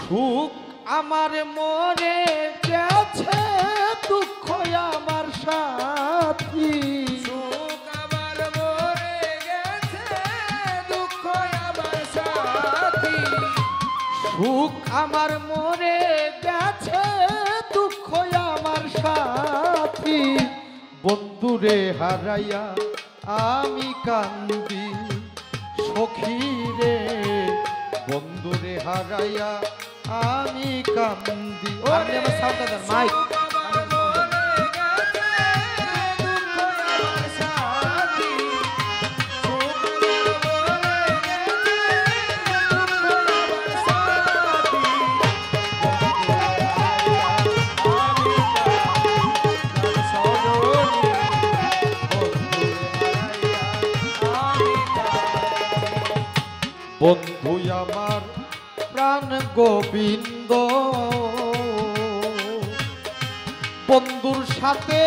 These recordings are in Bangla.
সুখ আমার মরে গেছে, দুঃখ আমার সাথী। সুখ আমার মরে গেছে, দুঃখ আমার সাথী। সুখ আমার মরে গেছে, দুঃখ আমার সাথী। বন্ধুরে হারাইয়া আমি কান্দি সখী রে, বন্ধুরে হারাইয়া আমি কান্দি। আপনি আমার সাউন্ডটা দেন মাইক। বন্ধু আমার প্রাণ গোবিন্দ, বন্ধুর সাথে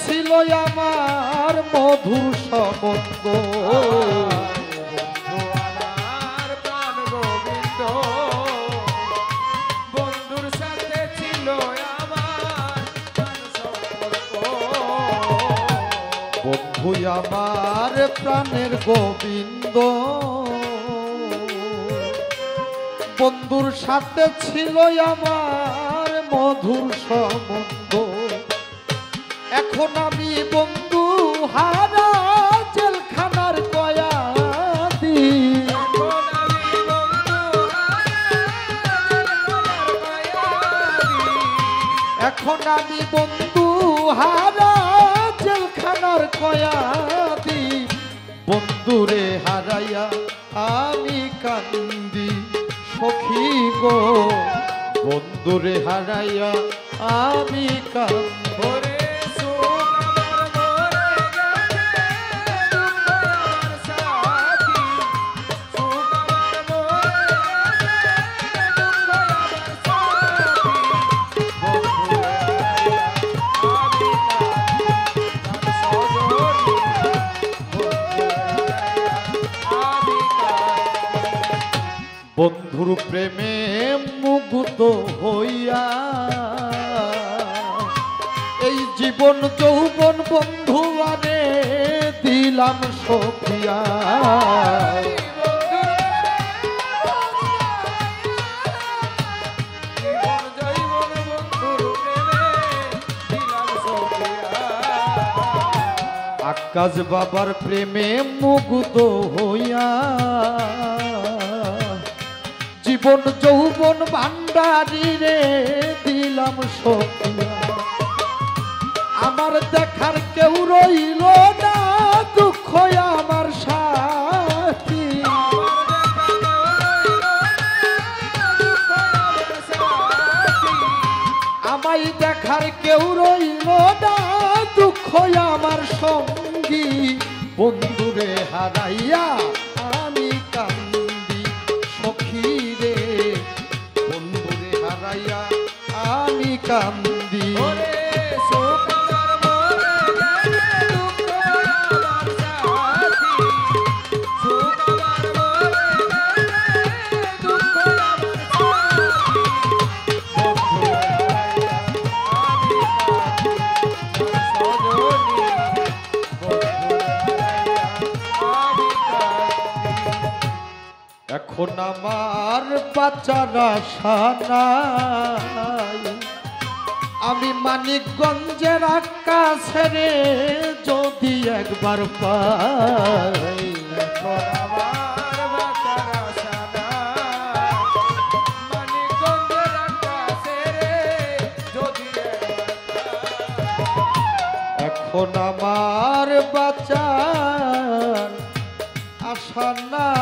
ছিল আমার মধুর সম্বন্ধ। বন্ধু আমার প্রাণ গোবিন্দ, বন্ধুর সাথে ছিল আমার প্রাণ সম্পর্ক। বন্ধু আমার প্রাণের গোবিন্দ, বন্ধুর সাথে ছিল আমার মধুর সম্বন্ধ। এখন আমি বন্ধু হারা জেলখানার কয়াদি। এখন আমি বন্ধু হারা জেলখানার কয়াদি। বন্ধুরে হারাইয়া আমি কান্দি সখী গো, বন্ধুরে হারাইয়া আমি কান্দি। বন্ধুর প্রেমে মুগ্ধ হইয়া এই জীবন যৌবন বন্ধু আরে দিলাম সখিয়া। আকাশ বাবার প্রেমে মুগ্ধ হইয়া জীবন যৌবন ভান্ডারি রে দিলাম সখিয়া। আমার দেখার কেউ রইল না, দুঃখ আমার সাথী। আমায় দেখার কেউ রইল না, দুঃখ আমার সঙ্গী। বন্ধুরে হারাইয়া আমি কান্দি সখী রে, বন্ধুরে হারাইয়া আমি কান্দি। এখন আমার বাঁচার আশা নাই, আমি মানিকগঞ্জের আকাশে রে যদি একবার পাই। এখন আমার বাঁচার আশা নাই, মানিকগঞ্জের আকাশে রে যদি একবার পাই। এখন আমার বাঁচার আশা নাই,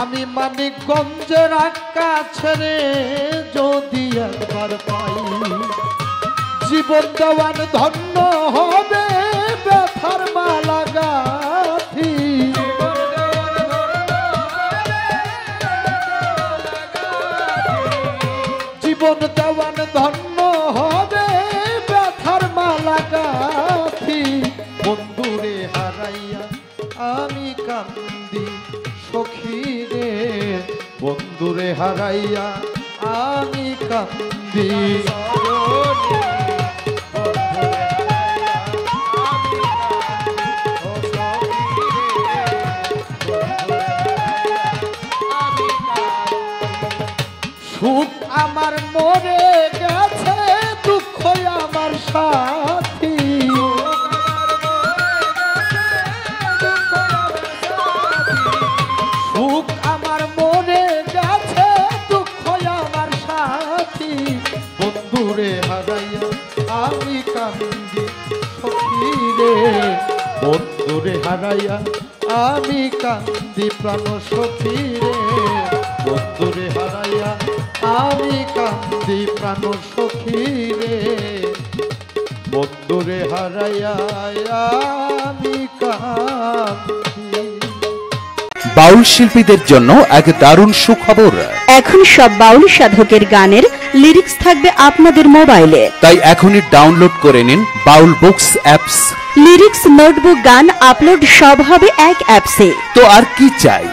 আমি মানিকগঞ্জের আকাশে রে যদি একবার পাই। জীবন দেওয়ান ধন্য হবে ব্যথার মালা গাথি। জীবন দেওয়ান ধন্য হবে ব্যথার মালা গাথি। বন্ধুরে হারাইয়া আমি কান্দি সখী রে, বন্ধুরে হারাইয়া আমি কান্দি। সুখ আমার মরে গেছে, দুঃখ আমার সাথী। সুখ আমার মরে গেছে, দুঃখ আমার সাথী। বন্ধুরে হারাইয়া আমি কান্দি সখী রে, বন্ধুরে হারাইয়া আমি কান্দি প্রাণ সখী রে, বন্ধুরে হারাইয়া আমি কান্দি প্রাণ সখী রে, বন্ধুরে হারাইয়া আমি কান্দি। বাউল শিল্পীদের জন্য এক দারুণ সুখবর। এখন সব বাউল সাধকের গানের লিরিক্স থাকবে আপনাদের মোবাইলে। তাই এখনই ডাউনলোড করে নিন বাউল বুকস অ্যাপস। লিরিক্স, নোটবুক, গান আপলোড সব হবে এক অ্যাপসে। তো আর কি চাই।